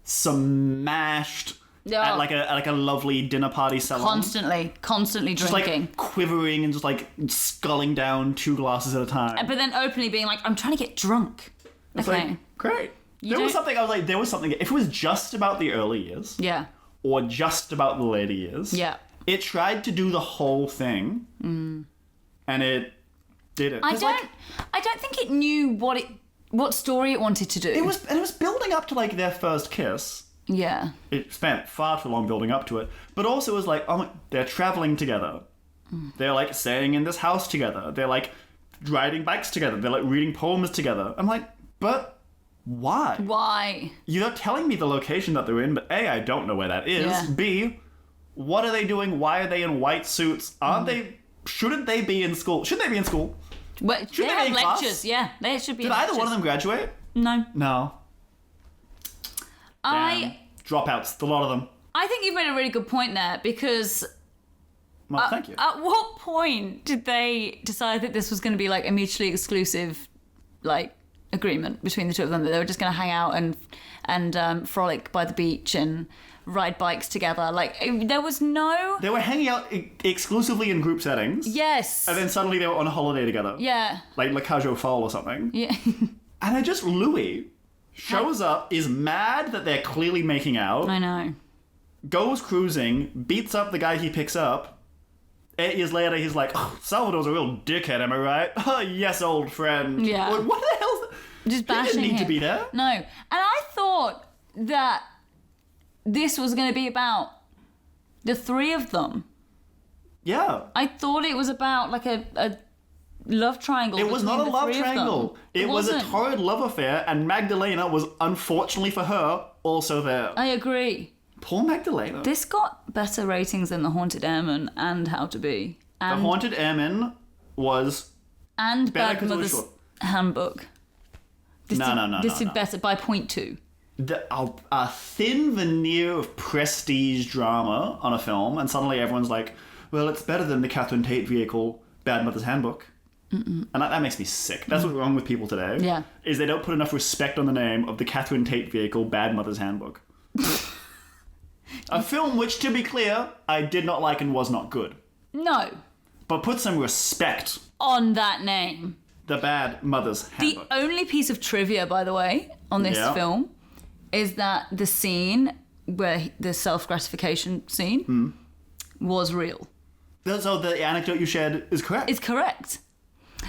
smashed at like a lovely dinner party salon. Constantly just drinking. Like quivering and just like sculling down 2 glasses at a time. But then openly being like, I'm trying to get drunk. It's like, great. There was something, if it was just about the early years. Yeah. Or just about the later years. Yeah. It tried to do the whole thing. And it did it. I don't think it knew what story it wanted to do. It was building up to like their first kiss. Yeah. It spent far too long building up to it. But also it was like, they're traveling together. They're like staying in this house together. They're like riding bikes together. They're like reading poems together. I'm like, but why? Why? You're telling me the location that they're in, but A, I don't know where that is. Yeah. B, what are they doing? Why are they in white suits? Shouldn't they be in school? Should they be in school? Well, should they be in lectures, class? yeah. They should be in Did either lectures. one of them graduate? No. No. Damn. Dropouts, a lot of them. I think you've made a really good point there because... Well, thank you. At what point did they decide that this was going to be like a mutually exclusive like agreement between the two of them, that they were just going to hang out and frolic by the beach and ride bikes together? Like there was no... They were hanging out exclusively in group settings. Yes. And then suddenly they were on a holiday together. Yeah. Like La Cage aux Folles or something. Yeah. And Louis shows up, is mad that they're clearly making out. I know. Goes cruising, beats up the guy he picks up. 8 years later, he's like, oh, Salvador's a real dickhead, am I right? Oh, yes, old friend. Yeah. Like, what the hell's that? Just bashing He didn't need him. to be there. No. And I thought that this was going to be about the three of them. Yeah. I thought it was about like a love triangle. It was not a between the love three of them. triangle. It was a wasn't. torrid love affair, and Magdalena was, unfortunately for her, also there. I agree. Poor Magdalena. This got better ratings than The Haunted Airman and How to Be. The And, Haunted Airman was... and better Bad 'cause it was Mother's short. Handbook. This did No. better by 0.2. A thin veneer of prestige drama on a film, and suddenly everyone's like, well, it's better than the Catherine Tate vehicle, Bad Mother's Handbook. And that makes me sick. That's what's wrong with people today. Yeah. Is they don't put enough respect on the name of the Catherine Tate vehicle, Bad Mother's Handbook. A film which, to be clear, I did not like and was not good. No. But put some respect On that name. the Bad Mother's Handbook. The only piece of trivia, by the way, on this Yeah. film is that the scene where the self-gratification scene was real. So the anecdote you shared is correct. It's correct.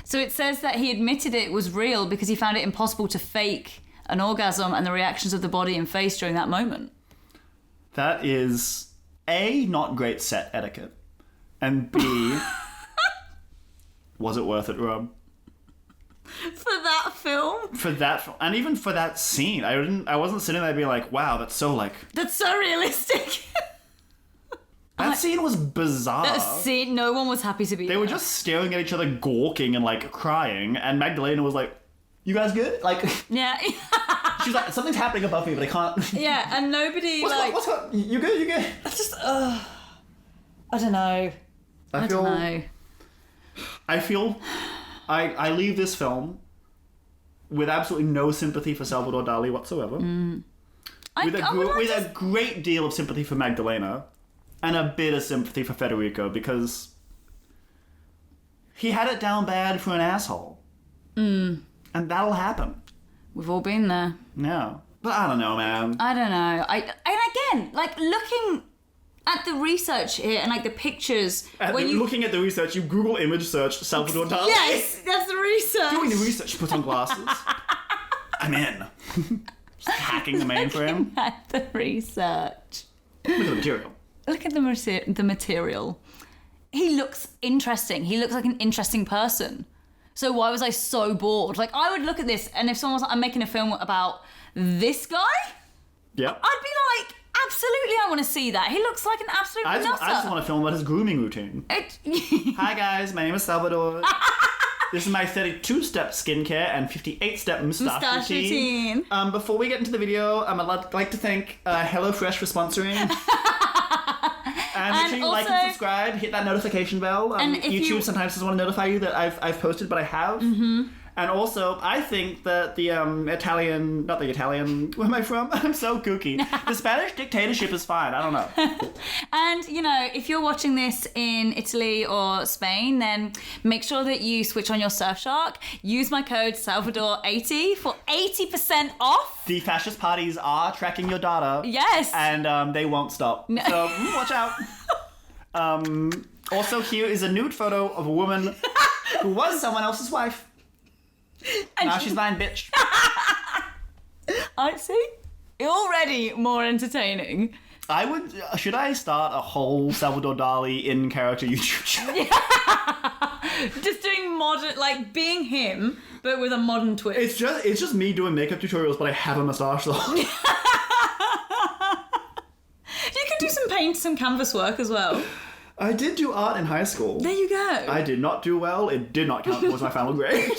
So it says that he admitted it was real because he found it impossible to fake an orgasm and the reactions of the body and face during that moment. That is, A, not great set etiquette, and B, was it worth it, Rob? For that film? For that film, and even for that scene, I wasn't sitting there being like, wow, that's so like... That's so realistic. That's That scene was bizarre. No one was happy to be They there. were just staring at each other, gawking and like crying, and Magdalena was like, "You guys good?" Like, Yeah. she's like, "Something's happening above me, but I can't." Yeah, and nobody What's up? You good? You good? It's just, I don't know. I don't know. I leave this film with absolutely no sympathy for Salvador Dalí whatsoever. With a great deal of sympathy for Magdalena, and a bit of sympathy for Federico, because he had it down bad for an asshole. And that'll happen. We've all been there. Yeah. But I don't know, man. I don't know. And again, like, looking at the research here and like the pictures. Looking at the research, you Google image search Salvador Dalí. Yes, that's the research. Doing the research, put on glasses. I'm in. Just hacking the mainframe. Looking at the research. Look at the material. Look at the material. He looks interesting. He looks like an interesting person. So why was I so bored? Like, I would look at this, and if someone was like, I'm making a film about this guy, Yeah. I'd be like, absolutely, I want to see that. He looks like an absolute I nutter. just want to film about his grooming routine. Hi guys, my name is Salvador. This is my 32-step skincare and 58-step moustache routine. Before we get into the video, I'd like to thank HelloFresh for sponsoring. And make sure you like and subscribe, hit that notification bell. And if YouTube sometimes doesn't want to notify you that I've posted, but I have. Mm-hmm. And also, I think that the where am I from? I'm so kooky. The Spanish dictatorship is fine. I don't know. And, you know, if you're watching this in Italy or Spain, then make sure that you switch on your Surfshark. Use my code Salvador80 for 80% off. The fascist parties are tracking your data. Yes. And they won't stop. No. So watch out. Also, here is a nude photo of a woman who was someone else's wife. And now she's mine, bitch. I see. Already more entertaining. Should I start a whole Salvador Dalí in character YouTube channel? Just doing modern, like being him, but with a modern twist. It's just me doing makeup tutorials, but I have a moustache though. You can do some canvas work as well. I did do art in high school. There you go. I did not do well. It did not count towards my final grade.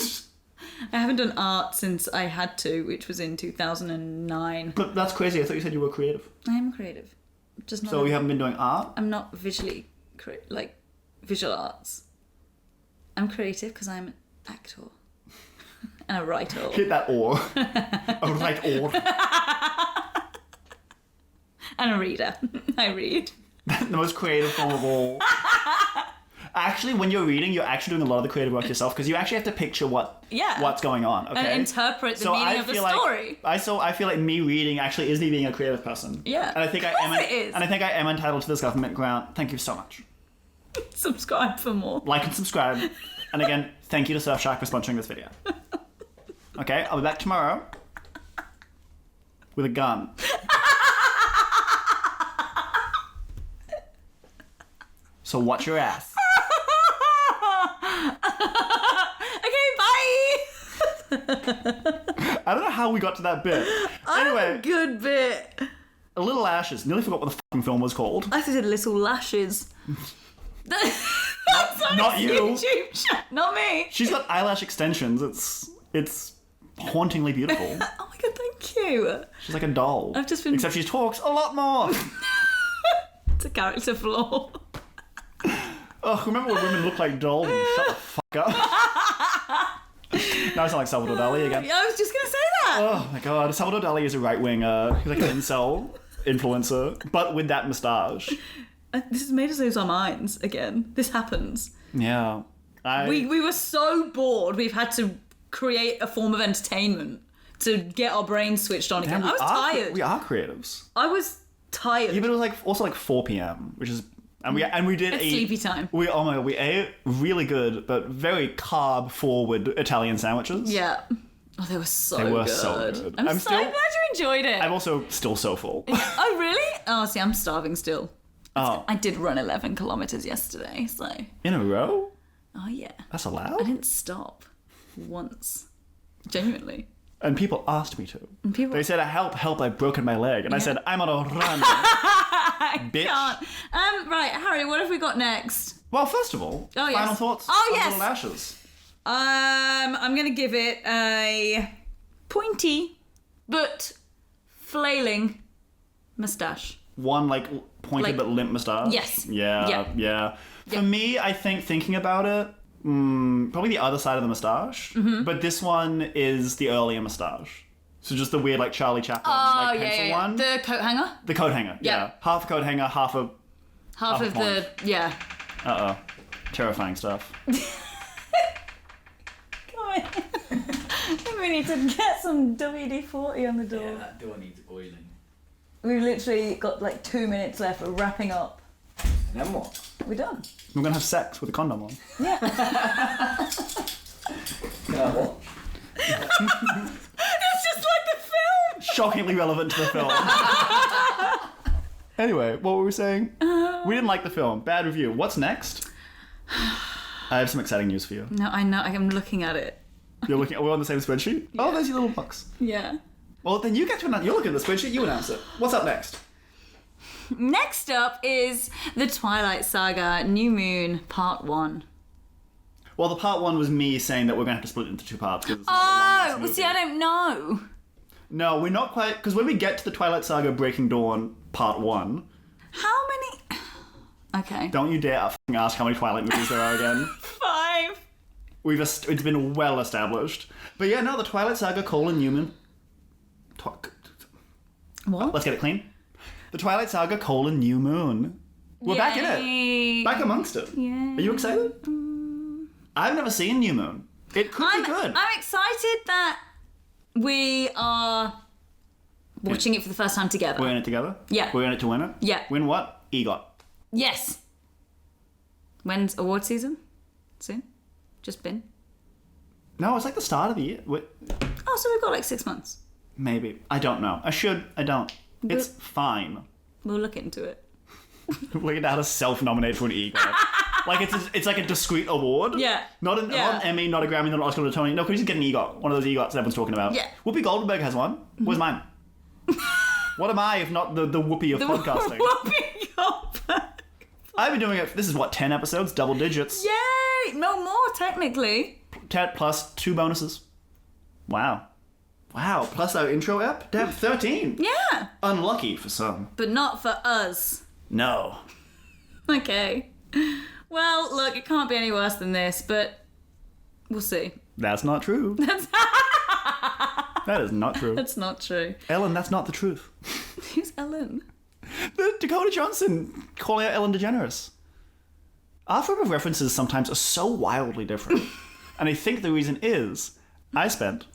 I haven't done art since I had to, which was in 2009. But that's crazy. I thought you said you were creative. I am creative. Just not. So you haven't been doing art? I'm not visually like visual arts. I'm creative because I'm an actor and a writer. Hit that or. A writer. And a reader. I read. The most creative form of all. Actually, when you're reading, you're actually doing a lot of the creative work yourself, because you actually have to picture what's going on, okay? And interpret the meaning of the story. I feel like me reading actually is me being a creative person. Yeah. And I think I am entitled to this government grant. Thank you so much. Subscribe for more. Like and subscribe. And again, thank you to Surfshark for sponsoring this video. Okay, I'll be back tomorrow with a gun. So watch your ass. Okay, bye. I don't know how we got to that bit. Anyway, good bit. A Little Lashes. Nearly forgot what the fucking film was called. I said Little Lashes. Not you. Not me. She's got eyelash extensions. It's hauntingly beautiful. Oh my god, thank you. She's like a doll. I've just been. Except she talks a lot more. It's a character flaw. Oh, remember when women look like dolls? Shut the fuck up. Now I sound like Salvador Dalí again. I was just going to say that. Oh my god, Salvador Dalí is a right-wing, he's like an incel influencer, but with that moustache. This has made us lose our minds again. This happens. Yeah. We were so bored, we've had to create a form of entertainment to get our brains switched on again. I was tired. We are creatives. I was tired. Yeah, but it was also 4 p.m, which is... And we did it's sleepy time. We ate really good but very carb forward Italian sandwiches. Yeah. Oh, they were so good. So good. I'm so glad you enjoyed it. I'm also still so full. Oh really? Oh, see, I'm starving still. Oh. I did run 11 kilometers yesterday, so. In a row? Oh yeah. That's allowed? I didn't stop once. Genuinely. And people asked me to. They said, help, I've broken my leg. And I said, I'm on a run. bitch. Can't. Right, Harry, what have we got next? Well, first of all, final thoughts Oh, on yes. Little Ashes. I'm going to give it a pointy but flailing moustache. One, like, pointed but limp moustache? Yes. Yeah. For me, I think, thinking about it, probably the other side of the moustache. Mm-hmm. But this one is the earlier moustache. So just the weird, like, Charlie Chaplin, pencil one. The coat hanger? The coat hanger, yeah. Half a coat hanger, half of the, yeah. Uh-oh. Terrifying stuff. Come on. I think we need to get some WD-40 on the door. Yeah, that door needs oiling. We've literally got like 2 minutes left. We're wrapping up. And then what? We're done. We're going to have sex with a condom on. Yeah. What? It's just like the film. Shockingly relevant to the film. Anyway, what were we saying? We didn't like the film. Bad review. What's next? I have some exciting news for you. No, I know. I'm looking at it. You're looking. Are we on the same spreadsheet? Yeah. Oh, there's your little box. Yeah. Well, then you get to announce. You're looking at the spreadsheet. You announce it. What's up next? Next up is the Twilight Saga New Moon Part 1. Well, the part 1 was me saying that we're going to have to split it into 2 parts. Oh, well, see, I don't know. No, we're not quite... Because when we get to the Twilight Saga Breaking Dawn Part 1... How many... Okay. Don't you dare fucking ask how many Twilight movies there are again. 5. It's been well established. But yeah, no, the Twilight Saga, Newman... What? Let's get it clean. The Twilight Saga, New Moon. We're back in it. Back amongst it. Yeah. Are you excited? I've never seen New Moon. It could be good. I'm excited that we are watching it for the first time together. We're in it together? Yeah. We're in it to win it? Yeah. Win what? EGOT. Yes. When's award season? Soon? Just been? No, it's like the start of the year. Oh, so we've got like 6 months. Maybe. I don't know. I should. I don't. It's fine. We'll look into it. Look at how to self-nominate for an EGOT. Like it's like a discrete award. Yeah. Not an Emmy, not a Grammy, not an Oscar, not a Tony. No, because you just get an EGOT. One of those EGOTs that everyone's talking about. Yeah. Whoopi Goldberg has one. Where's mine? What am I if not the Whoopi of podcasting? Whoopi Goldberg. I've been doing it. This is what, 10 episodes, double digits. Yay! No more technically. 10 plus 2 bonuses. Wow. Plus our intro ep. Damn, 13. Yeah. Unlucky for some. But not for us. No. Okay. Well, look, it can't be any worse than this, but we'll see. That's not true. That is not true. That's not true. Ellen, that's not the truth. Who's Ellen? The Dakota Johnson calling out Ellen DeGeneres. Our frame of references sometimes are so wildly different. And I think the reason is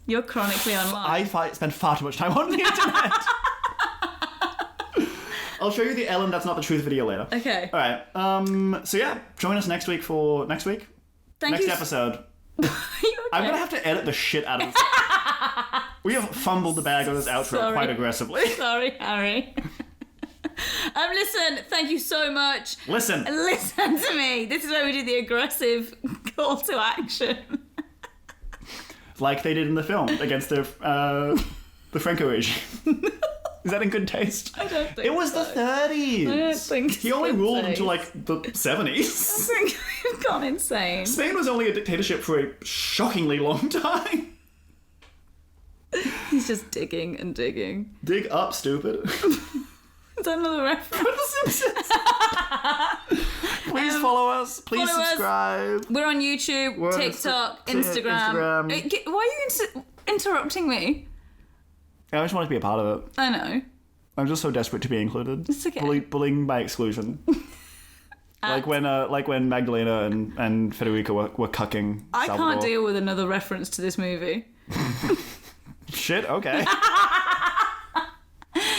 You're chronically online. I spend far too much time on the internet. I'll show you the Ellen That's Not the Truth video later. Okay. All right. So yeah, join us next week for next week. Next episode. Okay? I'm going to have to edit the shit out of this. We have fumbled the bag on this outro quite aggressively. Sorry, Harry. Listen, thank you so much. Listen to me. This is where we do the aggressive call to action. Like they did in the film against the Franco regime. Is that in good taste? I don't think it was so. the 30s. I don't think he only ruled until like the 70s. I think we've gone insane. Spain was only a dictatorship for a shockingly long time. He's just digging and digging. Dig up, stupid. Is that another reference? The Simpsons. Please follow us. Please subscribe. We're on YouTube, TikTok, Instagram. Why are you interrupting me? I just want to be a part of it. I know. I'm just so desperate to be included. It's okay. Bullying by exclusion. like when Magdalena and Federico were cucking Salvador. I can't deal with another reference to this movie. Shit, okay.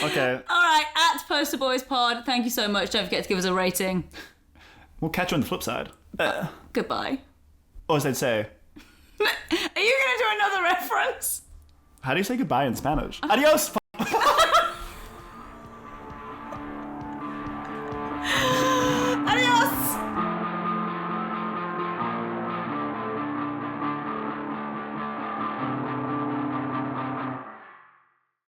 Okay. All right, at Poster Boys Pod, thank you so much. Don't forget to give us a rating. We'll catch you on the flip side. Goodbye. Or as they'd say. Are you going to do another reference? How do you say goodbye in Spanish? Adios,